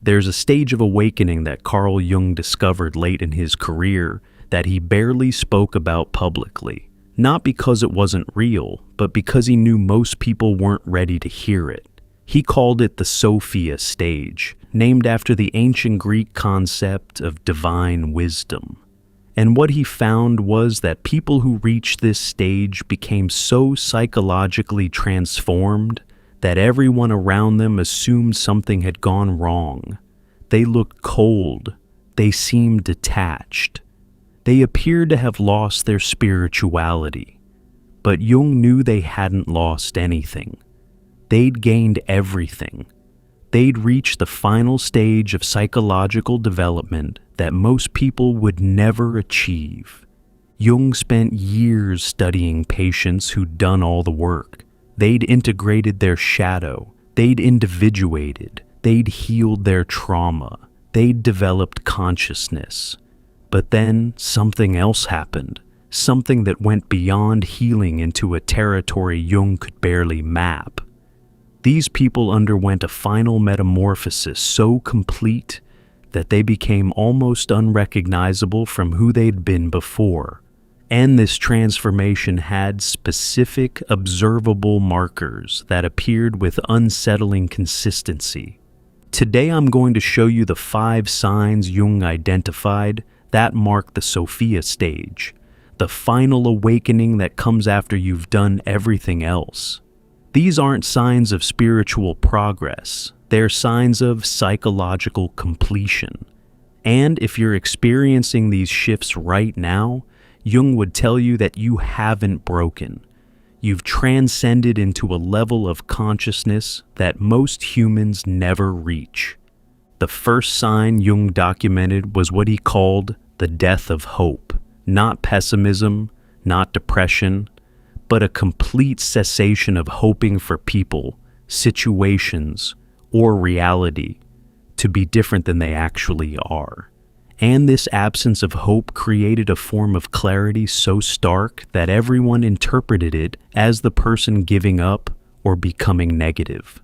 There's a stage of awakening that Carl Jung discovered late in his career that he barely spoke about publicly. Not because it wasn't real, but because he knew most people weren't ready to hear it. He called it the Sophia stage, named after the ancient Greek concept of divine wisdom. And what he found was that people who reached this stage became so psychologically transformed that everyone around them assumed something had gone wrong. They looked cold. They seemed detached. They appeared to have lost their spirituality. But Jung knew they hadn't lost anything. They'd gained everything. They'd reached the final stage of psychological development that most people would never achieve. Jung spent years studying patients who'd done all the work. They'd integrated their shadow. They'd individuated. They'd healed their trauma. They'd developed consciousness. But then something else happened. Something that went beyond healing into a territory Jung could barely map. These people underwent a final metamorphosis so complete that they became almost unrecognizable from who they'd been before. And this transformation had specific, observable markers that appeared with unsettling consistency. Today I'm going to show you the 5 signs Jung identified that mark the Sophia stage, the final awakening that comes after you've done everything else. These aren't signs of spiritual progress, they're signs of psychological completion. And if you're experiencing these shifts right now, Jung would tell you that you haven't broken. You've transcended into a level of consciousness that most humans never reach. The first sign Jung documented was what he called the death of hope. Not pessimism, not depression, but a complete cessation of hoping for people, situations, or reality to be different than they actually are. And this absence of hope created a form of clarity so stark that everyone interpreted it as the person giving up or becoming negative.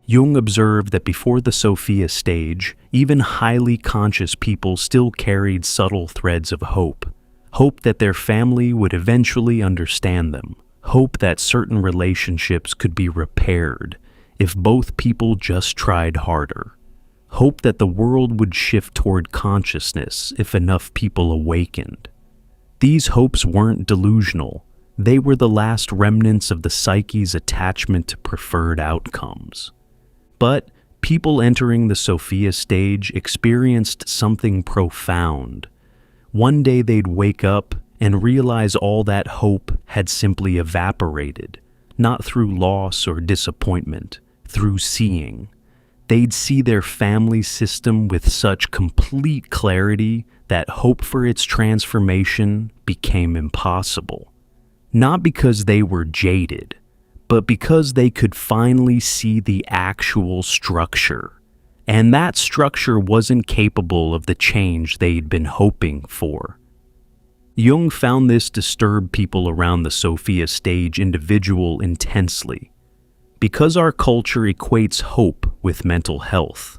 Jung observed that before the Sophia stage, even highly conscious people still carried subtle threads of hope. Hope that their family would eventually understand them. Hope that certain relationships could be repaired if both people just tried harder. Hope that the world would shift toward consciousness if enough people awakened. These hopes weren't delusional. They were the last remnants of the psyche's attachment to preferred outcomes. But people entering the Sophia stage experienced something profound. One day they'd wake up and realize all that hope had simply evaporated, not through loss or disappointment, through seeing. They'd see their family system with such complete clarity that hope for its transformation became impossible. Not because they were jaded, but because they could finally see the actual structure. And that structure wasn't capable of the change they'd been hoping for. Jung found this disturbed people around the Sophia stage individual intensely. Because our culture equates hope with mental health,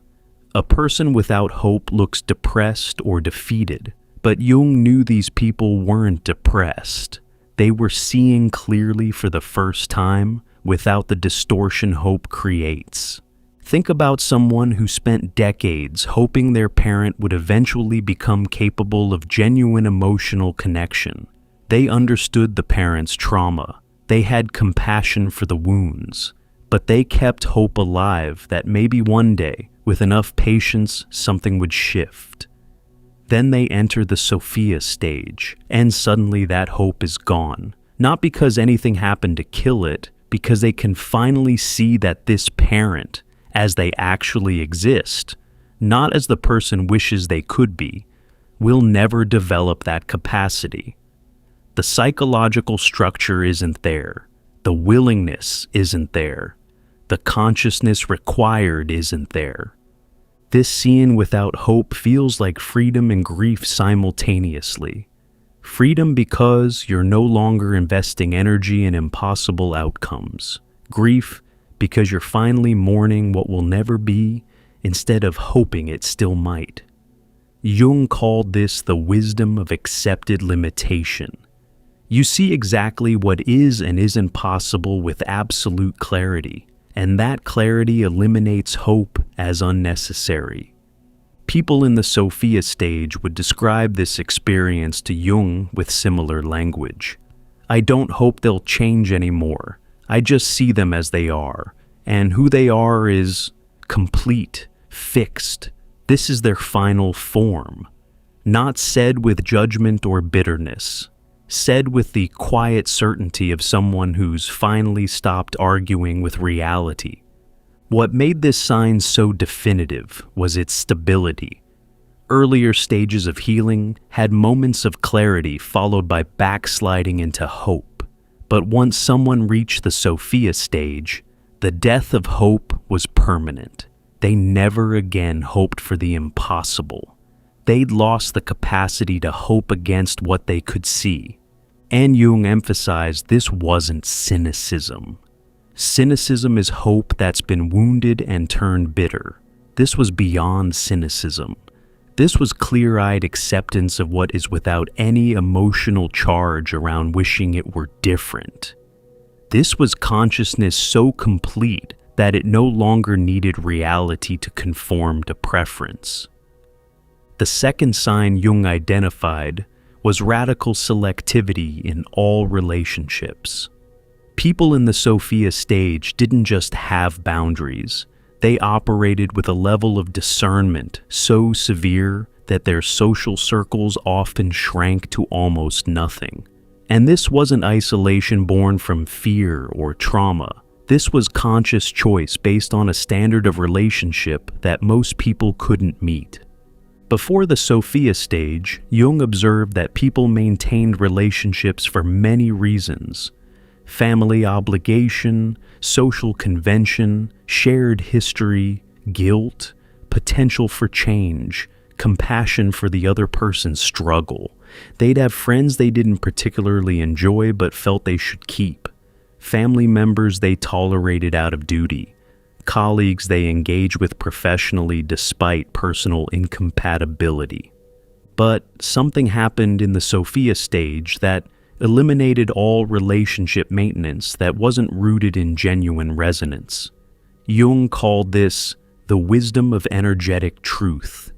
a person without hope looks depressed or defeated. But Jung knew these people weren't depressed. They were seeing clearly for the first time without the distortion hope creates. Think about someone who spent decades hoping their parent would eventually become capable of genuine emotional connection. They understood the parent's trauma. They had compassion for the wounds. But they kept hope alive that maybe one day, with enough patience, something would shift. Then they enter the Sophia stage, and suddenly that hope is gone. Not because anything happened to kill it, because they can finally see that this parent, as they actually exist, not as the person wishes they could be, will never develop that capacity. The psychological structure isn't there. The willingness isn't there. The consciousness required isn't there. This seeing without hope feels like freedom and grief simultaneously. Freedom because you're no longer investing energy in impossible outcomes. Grief because you're finally mourning what will never be instead of hoping it still might. Jung called this the wisdom of accepted limitation. You see exactly what is and isn't possible with absolute clarity, and that clarity eliminates hope as unnecessary. People in the Sophia stage would describe this experience to Jung with similar language. I don't hope they'll change anymore. I just see them as they are, and who they are is complete, fixed. This is their final form, not said with judgment or bitterness, said with the quiet certainty of someone who's finally stopped arguing with reality. What made this sign so definitive was its stability. Earlier stages of healing had moments of clarity followed by backsliding into hope. But once someone reached the Sophia stage, the death of hope was permanent. They never again hoped for the impossible. They'd lost the capacity to hope against what they could see. And Jung emphasized this wasn't cynicism. Cynicism is hope that's been wounded and turned bitter. This was beyond cynicism. This was clear-eyed acceptance of what is without any emotional charge around wishing it were different. This was consciousness so complete that it no longer needed reality to conform to preference. The second sign Jung identified was radical selectivity in all relationships. People in the Sophia stage didn't just have boundaries. They operated with a level of discernment so severe that their social circles often shrank to almost nothing. And this wasn't isolation born from fear or trauma. This was conscious choice based on a standard of relationship that most people couldn't meet. Before the Sophia stage, Jung observed that people maintained relationships for many reasons: family obligation, social convention, shared history, guilt, potential for change, compassion for the other person's struggle. They'd have friends they didn't particularly enjoy but felt they should keep, family members they tolerated out of duty, colleagues they engage with professionally despite personal incompatibility. But something happened in the Sophia stage that eliminated all relationship maintenance that wasn't rooted in genuine resonance. Jung called this the wisdom of energetic truth.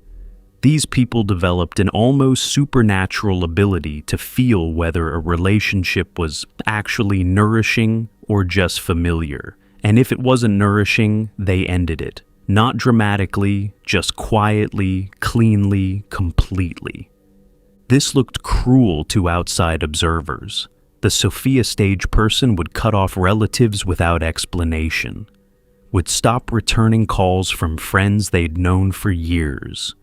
These people developed an almost supernatural ability to feel whether a relationship was actually nourishing or just familiar. And if it wasn't nourishing, they ended it. Not dramatically, just quietly, cleanly, completely. This looked cruel to outside observers. The Sophia stage person would cut off relatives without explanation, would stop returning calls from friends they'd known for years,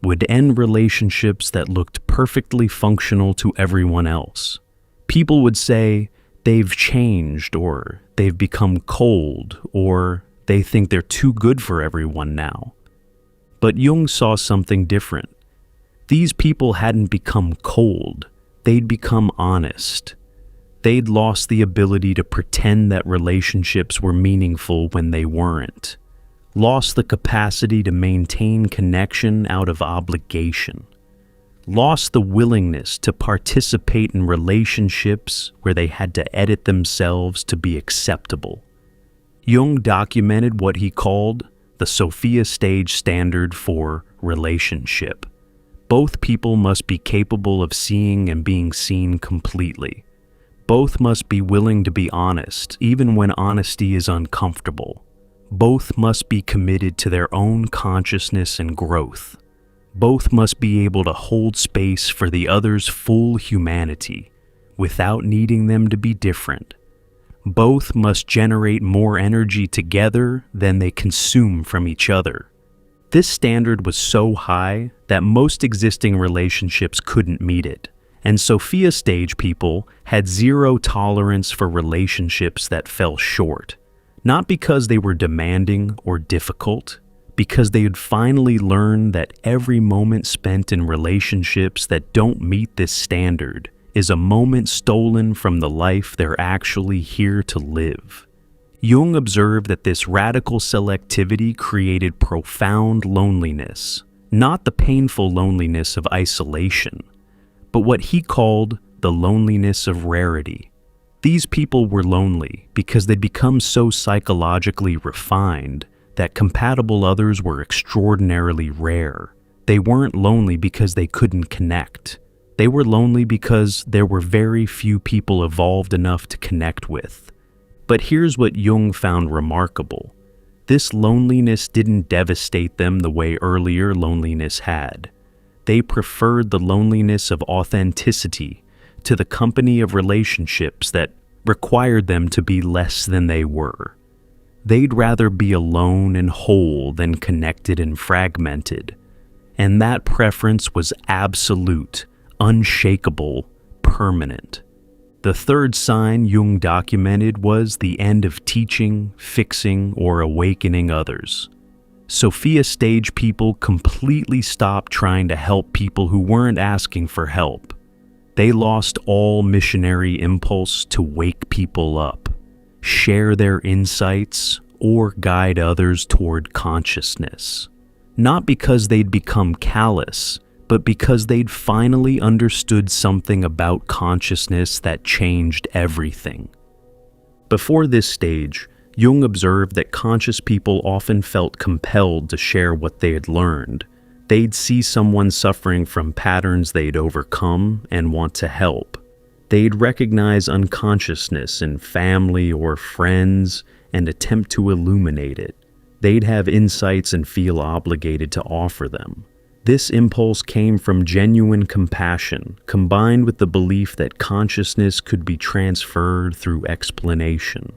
would end relationships that looked perfectly functional to everyone else. People would say they've changed, or they've become cold, or they think they're too good for everyone now. But Jung saw something different. These people hadn't become cold, they'd become honest. They'd lost the ability to pretend that relationships were meaningful when they weren't. Lost the capacity to maintain connection out of obligation. Lost the willingness to participate in relationships where they had to edit themselves to be acceptable. Jung documented what he called the Sophia stage standard for relationship. Both people must be capable of seeing and being seen completely. Both must be willing to be honest, even when honesty is uncomfortable. Both must be committed to their own consciousness and growth. Both must be able to hold space for the other's full humanity, without needing them to be different. Both must generate more energy together than they consume from each other. This standard was so high that most existing relationships couldn't meet it, and Sophia stage people had zero tolerance for relationships that fell short, not because they were demanding or difficult, because they had finally learned that every moment spent in relationships that don't meet this standard is a moment stolen from the life they're actually here to live. Jung observed that this radical selectivity created profound loneliness, not the painful loneliness of isolation, but what he called the loneliness of rarity. These people were lonely because they'd become so psychologically refined that compatible others were extraordinarily rare. They weren't lonely because they couldn't connect. They were lonely because there were very few people evolved enough to connect with. But here's what Jung found remarkable. This loneliness didn't devastate them the way earlier loneliness had. They preferred the loneliness of authenticity to the company of relationships that required them to be less than they were. They'd rather be alone and whole than connected and fragmented. And that preference was absolute, unshakable, permanent. The third sign Jung documented was the end of teaching, fixing, or awakening others. Sophia stage people completely stopped trying to help people who weren't asking for help. They lost all missionary impulse to wake people up, share their insights, or guide others toward consciousness. Not because they'd become callous, but because they'd finally understood something about consciousness that changed everything. Before this stage, Jung observed that conscious people often felt compelled to share what they had learned. They'd see someone suffering from patterns they'd overcome and want to help. They'd recognize unconsciousness in family or friends and attempt to illuminate it. They'd have insights and feel obligated to offer them. This impulse came from genuine compassion, combined with the belief that consciousness could be transferred through explanation.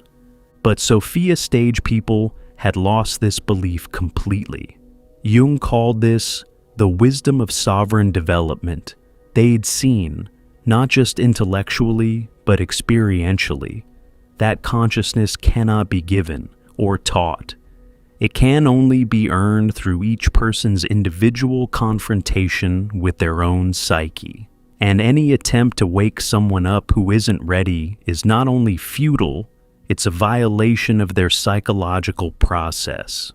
But Sophia stage people had lost this belief completely. Jung called this the wisdom of sovereign development. They'd seen, not just intellectually, but experientially, that consciousness cannot be given or taught. It can only be earned through each person's individual confrontation with their own psyche. And any attempt to wake someone up who isn't ready is not only futile, it's a violation of their psychological process.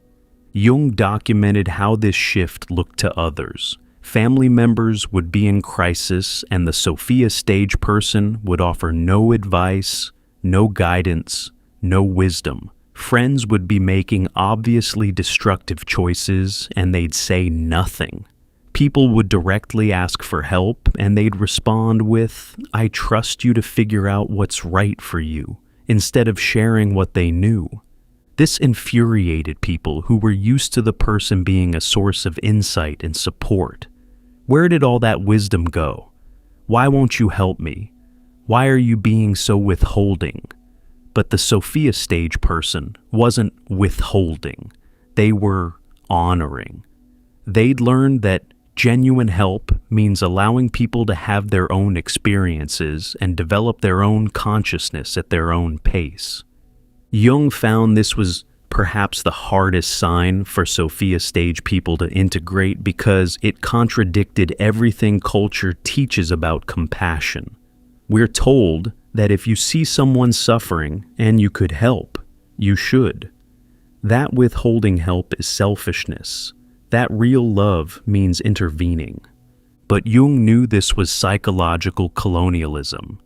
Jung documented how this shift looked to others. Family members would be in crisis, and the Sophia stage person would offer no advice, no guidance, no wisdom. Friends would be making obviously destructive choices, and they'd say nothing. People would directly ask for help, and they'd respond with, "I trust you to figure out what's right for you," instead of sharing what they knew. This infuriated people who were used to the person being a source of insight and support. Where did all that wisdom go? Why won't you help me? Why are you being so withholding? But the Sophia stage person wasn't withholding. They were honoring. They'd learned that genuine help means allowing people to have their own experiences and develop their own consciousness at their own pace. Jung found this was perhaps the hardest sign for Sophia stage people to integrate because it contradicted everything culture teaches about compassion. We're told that if you see someone suffering and you could help, you should. That withholding help is selfishness. That real love means intervening. But Jung knew this was psychological colonialism.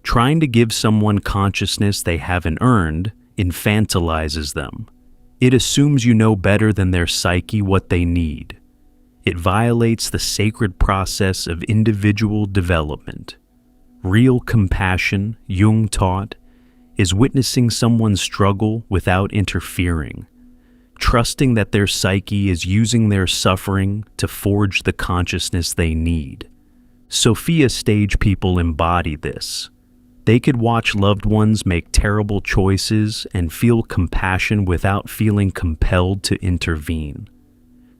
Trying to give someone consciousness they haven't earned infantilizes them. It assumes you know better than their psyche what they need. It violates the sacred process of individual development. Real compassion, Jung taught, is witnessing someone's struggle without interfering, trusting that their psyche is using their suffering to forge the consciousness they need. Sophia stage people embody this. They could watch loved ones make terrible choices and feel compassion without feeling compelled to intervene.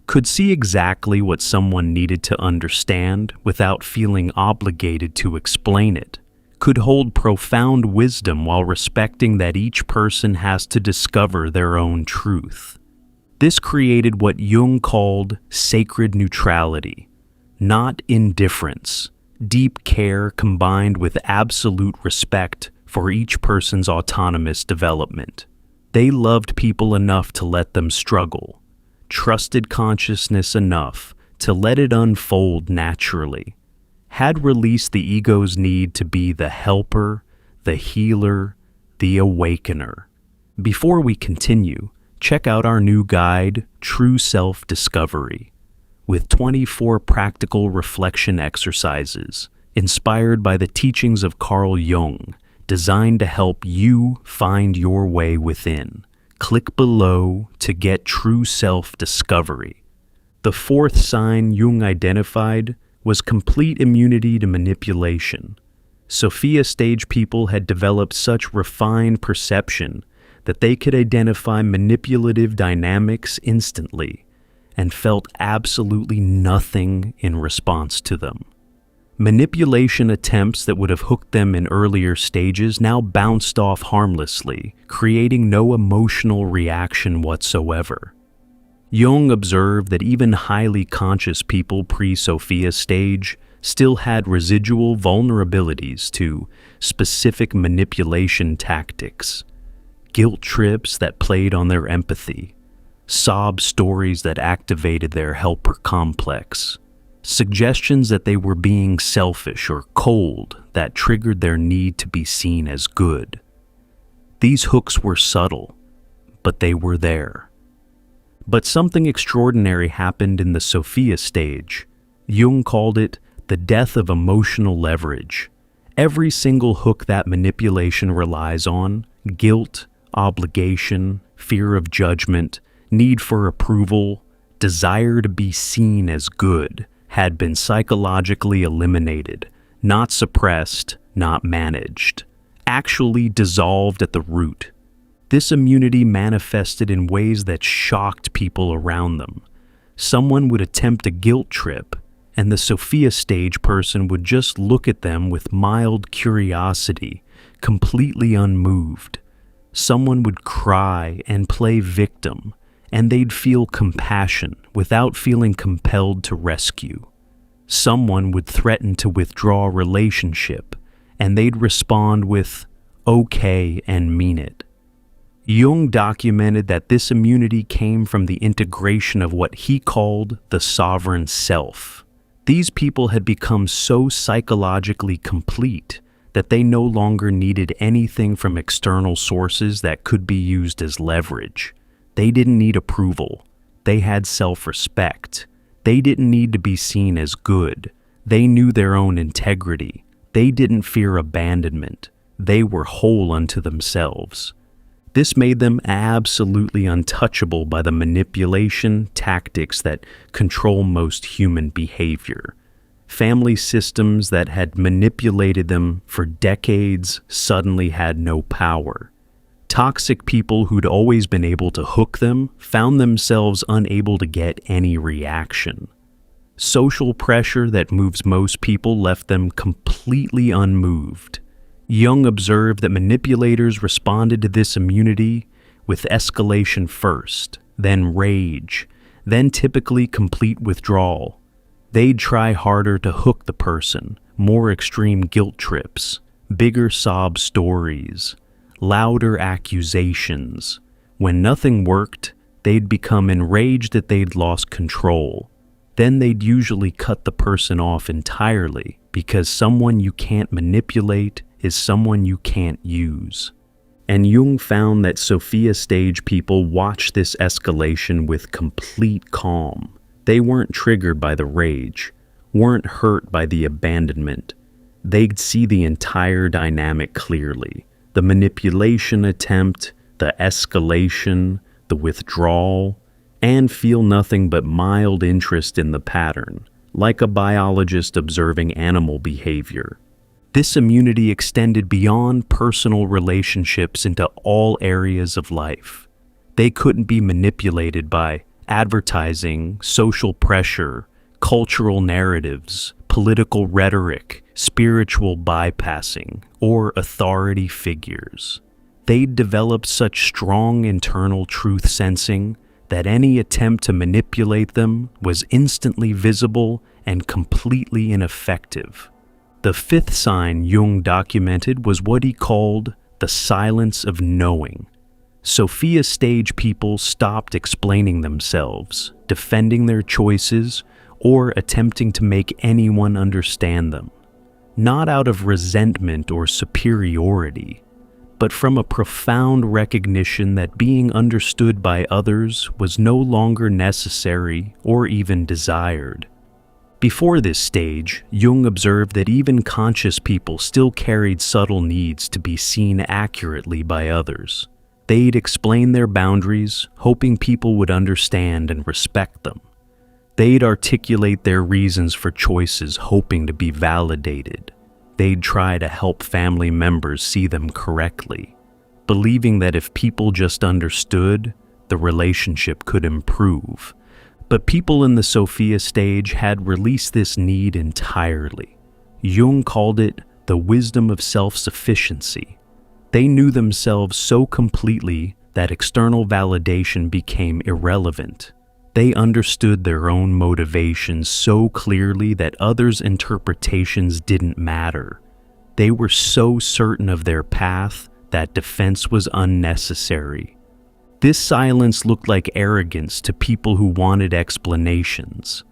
Could see exactly what someone needed to understand without feeling obligated to explain it. Could hold profound wisdom while respecting that each person has to discover their own truth. This created what Jung called sacred neutrality, not indifference. Deep care combined with absolute respect for each person's autonomous development. They loved people enough to let them struggle, trusted consciousness enough to let it unfold naturally, had released the ego's need to be the helper, the healer, the awakener. Before we continue, check out our new guide, True Self-Discovery, with 24 practical reflection exercises inspired by the teachings of Carl Jung, designed to help you find your way within. Click below to get true self-discovery. The fourth sign Jung identified was complete immunity to manipulation. Sophia stage people had developed such refined perception that they could identify manipulative dynamics instantly and felt absolutely nothing in response to them. Manipulation attempts that would have hooked them in earlier stages now bounced off harmlessly, creating no emotional reaction whatsoever. Jung observed that even highly conscious people pre-Sophia stage still had residual vulnerabilities to specific manipulation tactics, guilt trips that played on their empathy, sob stories that activated their helper complex, suggestions that they were being selfish or cold that triggered their need to be seen as good. These hooks were subtle, but they were there. But something extraordinary happened in the Sophia stage. Jung called it the death of emotional leverage. Every single hook that manipulation relies on, guilt, obligation, fear of judgment, need for approval, desire to be seen as good, had been psychologically eliminated, not suppressed, not managed, actually dissolved at the root. This immunity manifested in ways that shocked people around them. Someone would attempt a guilt trip, and the Sophia stage person would just look at them with mild curiosity, completely unmoved. Someone would cry and play victim, and they'd feel compassion without feeling compelled to rescue. Someone would threaten to withdraw a relationship, and they'd respond with, "Okay," and mean it. Jung documented that this immunity came from the integration of what he called the sovereign self. These people had become so psychologically complete that they no longer needed anything from external sources that could be used as leverage. They didn't need approval. They had self-respect. They didn't need to be seen as good. They knew their own integrity. They didn't fear abandonment. They were whole unto themselves. This made them absolutely untouchable by the manipulation tactics that control most human behavior. Family systems that had manipulated them for decades suddenly had no power. Toxic people who'd always been able to hook them found themselves unable to get any reaction. Social pressure that moves most people left them completely unmoved. Jung observed that manipulators responded to this immunity with escalation first, then rage, then typically complete withdrawal. They'd try harder to hook the person, more extreme guilt trips, bigger sob stories, louder accusations. When nothing worked, they'd become enraged that they'd lost control. Then they'd usually cut the person off entirely, because someone you can't manipulate is someone you can't use. And Jung found that Sophia stage people watched this escalation with complete calm. They weren't triggered by the rage, weren't hurt by the abandonment. They'd see the entire dynamic clearly. The manipulation attempt, the escalation, the withdrawal, and feel nothing but mild interest in the pattern, like a biologist observing animal behavior. This immunity extended beyond personal relationships into all areas of life. They couldn't be manipulated by advertising, social pressure, cultural narratives, political rhetoric, spiritual bypassing, or authority figures. They'd developed such strong internal truth sensing that any attempt to manipulate them was instantly visible and completely ineffective. The fifth sign Jung documented was what he called the silence of knowing. Sophia stage people stopped explaining themselves, defending their choices, or attempting to make anyone understand them. Not out of resentment or superiority, but from a profound recognition that being understood by others was no longer necessary or even desired. Before this stage, Jung observed that even conscious people still carried subtle needs to be seen accurately by others. They'd explain their boundaries, hoping people would understand and respect them. They'd articulate their reasons for choices, hoping to be validated. They'd try to help family members see them correctly, believing that if people just understood, the relationship could improve. But people in the Sophia stage had released this need entirely. Jung called it the wisdom of self-sufficiency. They knew themselves so completely that external validation became irrelevant. They understood their own motivations so clearly that others' interpretations didn't matter. They were so certain of their path that defense was unnecessary. This silence looked like arrogance to people who wanted explanations.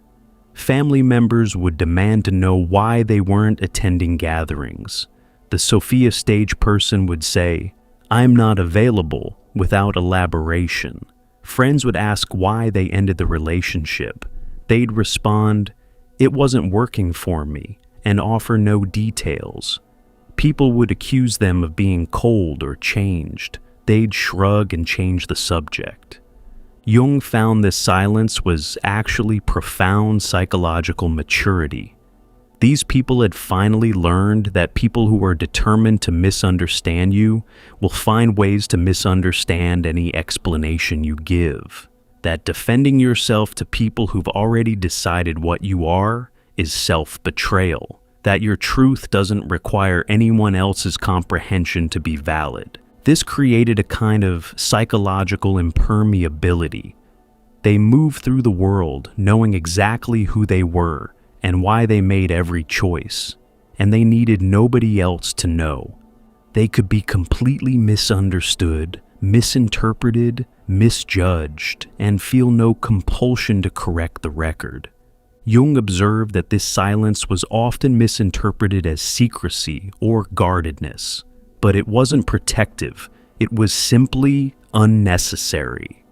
Family members would demand to know why they weren't attending gatherings. The Sophia stage person would say, "I'm not available," without elaboration. Friends would ask why they ended the relationship. They'd respond, "It wasn't working for me," and offer no details. People would accuse them of being cold or changed. They'd shrug and change the subject. Jung found this silence was actually profound psychological maturity. These people had finally learned that people who are determined to misunderstand you will find ways to misunderstand any explanation you give. That defending yourself to people who've already decided what you are is self-betrayal. That your truth doesn't require anyone else's comprehension to be valid. This created a kind of psychological impermeability. They moved through the world knowing exactly who they were and why they made every choice, and they needed nobody else to know. They could be completely misunderstood, misinterpreted, misjudged, and feel no compulsion to correct the record. Jung observed that this silence was often misinterpreted as secrecy or guardedness, but it wasn't protective. It was simply unnecessary.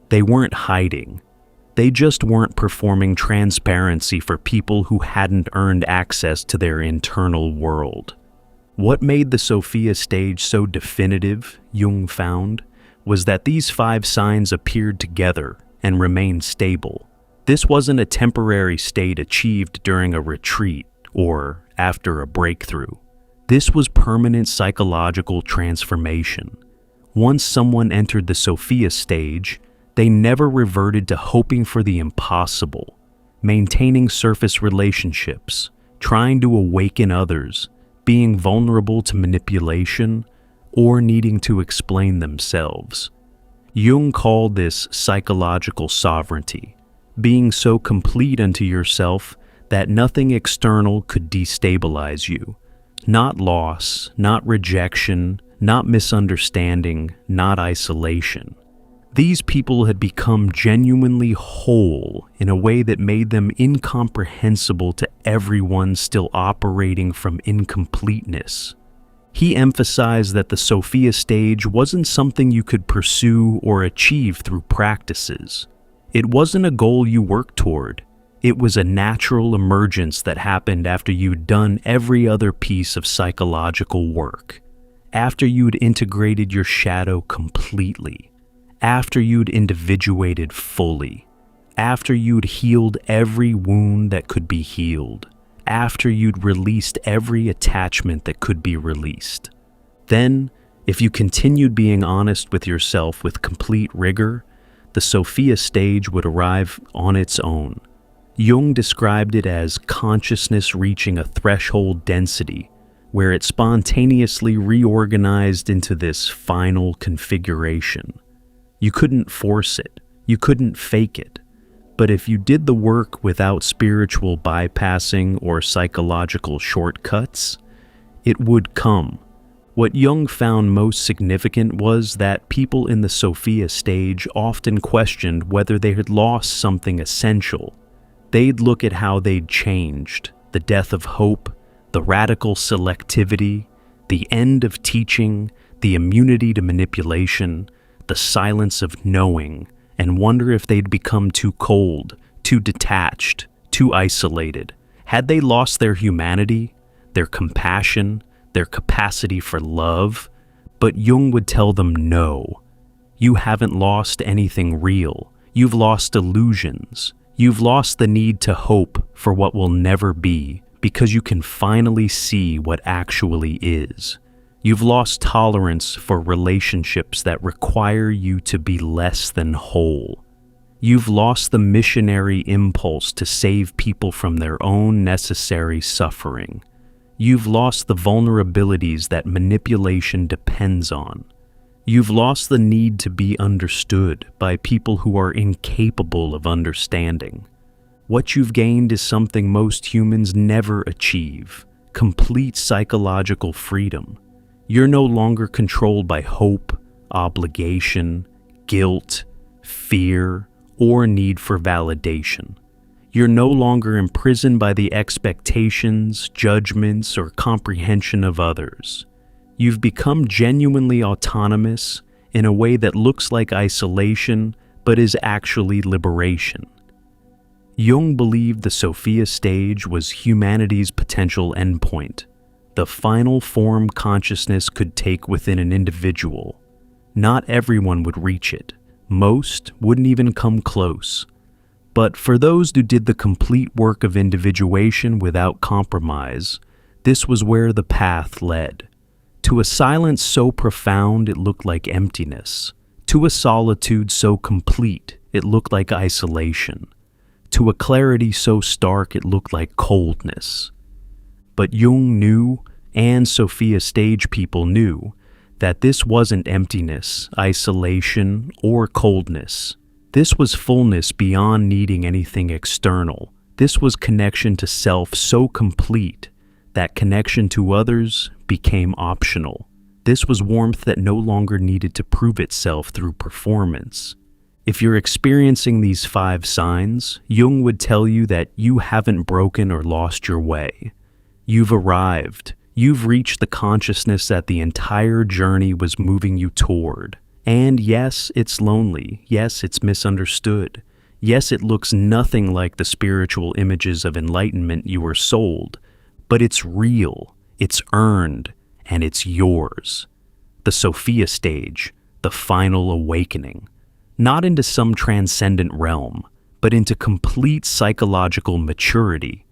They weren't hiding. They just weren't performing transparency for people who hadn't earned access to their internal world. What made the Sophia stage so definitive, Jung found, was that these 5 signs appeared together and remained stable. This wasn't a temporary state achieved during a retreat or after a breakthrough. This was permanent psychological transformation. Once someone entered the Sophia stage, they never reverted to hoping for the impossible, maintaining surface relationships, trying to awaken others, being vulnerable to manipulation, or needing to explain themselves. Jung called this psychological sovereignty, being so complete unto yourself that nothing external could destabilize you. Not loss, not rejection, not misunderstanding, not isolation. These people had become genuinely whole in a way that made them incomprehensible to everyone still operating from incompleteness. He emphasized that the Sophia stage wasn't something you could pursue or achieve through practices. It wasn't a goal you worked toward. It was a natural emergence that happened after you'd done every other piece of psychological work, after you'd integrated your shadow completely, after you'd individuated fully, after you'd healed every wound that could be healed, after you'd released every attachment that could be released. Then, if you continued being honest with yourself with complete rigor, the Sophia stage would arrive on its own. Jung described it as consciousness reaching a threshold density, where it spontaneously reorganized into this final configuration. You couldn't force it, you couldn't fake it, but if you did the work without spiritual bypassing or psychological shortcuts, it would come, What Jung found most significant was that people in the Sophia stage often questioned whether they had lost something essential. They'd look at how they'd changed, the death of hope, the radical selectivity, the end of teaching, the immunity to manipulation, the silence of knowing, and wonder if they'd become too cold, too detached, too isolated. Had they lost their humanity, their compassion, their capacity for love? But Jung would tell them no. You haven't lost anything real. You've lost illusions. You've lost the need to hope for what will never be, because you can finally see what actually is. You've lost tolerance for relationships that require you to be less than whole. You've lost the missionary impulse to save people from their own necessary suffering. You've lost the vulnerabilities that manipulation depends on. You've lost the need to be understood by people who are incapable of understanding. What you've gained is something most humans never achieve: complete psychological freedom. You're no longer controlled by hope, obligation, guilt, fear, or need for validation. You're no longer imprisoned by the expectations, judgments, or comprehension of others. You've become genuinely autonomous in a way that looks like isolation, but is actually liberation. Jung believed the Sophia stage was humanity's potential endpoint, the final form consciousness could take within an individual. Not everyone would reach it. Most wouldn't even come close. But for those who did the complete work of individuation without compromise, this was where the path led. To a silence so profound it looked like emptiness. To a solitude so complete it looked like isolation. To a clarity so stark it looked like coldness. But Jung knew, and Sophia stage people knew, that this wasn't emptiness, isolation, or coldness. This was fullness beyond needing anything external. This was connection to self so complete that connection to others became optional. This was warmth that no longer needed to prove itself through performance. If you're experiencing these 5 signs, Jung would tell you that you haven't broken or lost your way. You've arrived. You've reached the consciousness that the entire journey was moving you toward. And yes, it's lonely. Yes, it's misunderstood. Yes, it looks nothing like the spiritual images of enlightenment you were sold. But it's real, it's earned, and it's yours. The Sophia stage, the final awakening. Not into some transcendent realm, but into complete psychological maturity.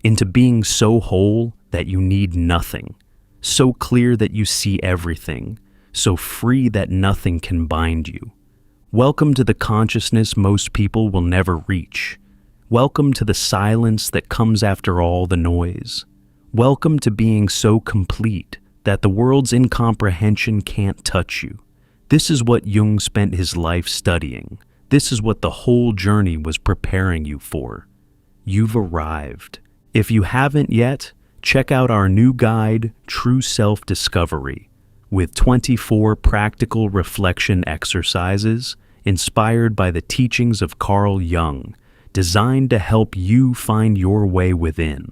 Into being so whole that you need nothing. So clear that you see everything. So free that nothing can bind you. Welcome to the consciousness most people will never reach. Welcome to the silence that comes after all the noise. Welcome to being so complete that the world's incomprehension can't touch you. This is what Jung spent his life studying. This is what the whole journey was preparing you for. You've arrived. If you haven't yet, check out our new guide, True Self-Discovery, with 24 practical reflection exercises inspired by the teachings of Carl Jung, designed to help you find your way within.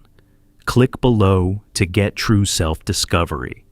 Click below to get True Self-Discovery.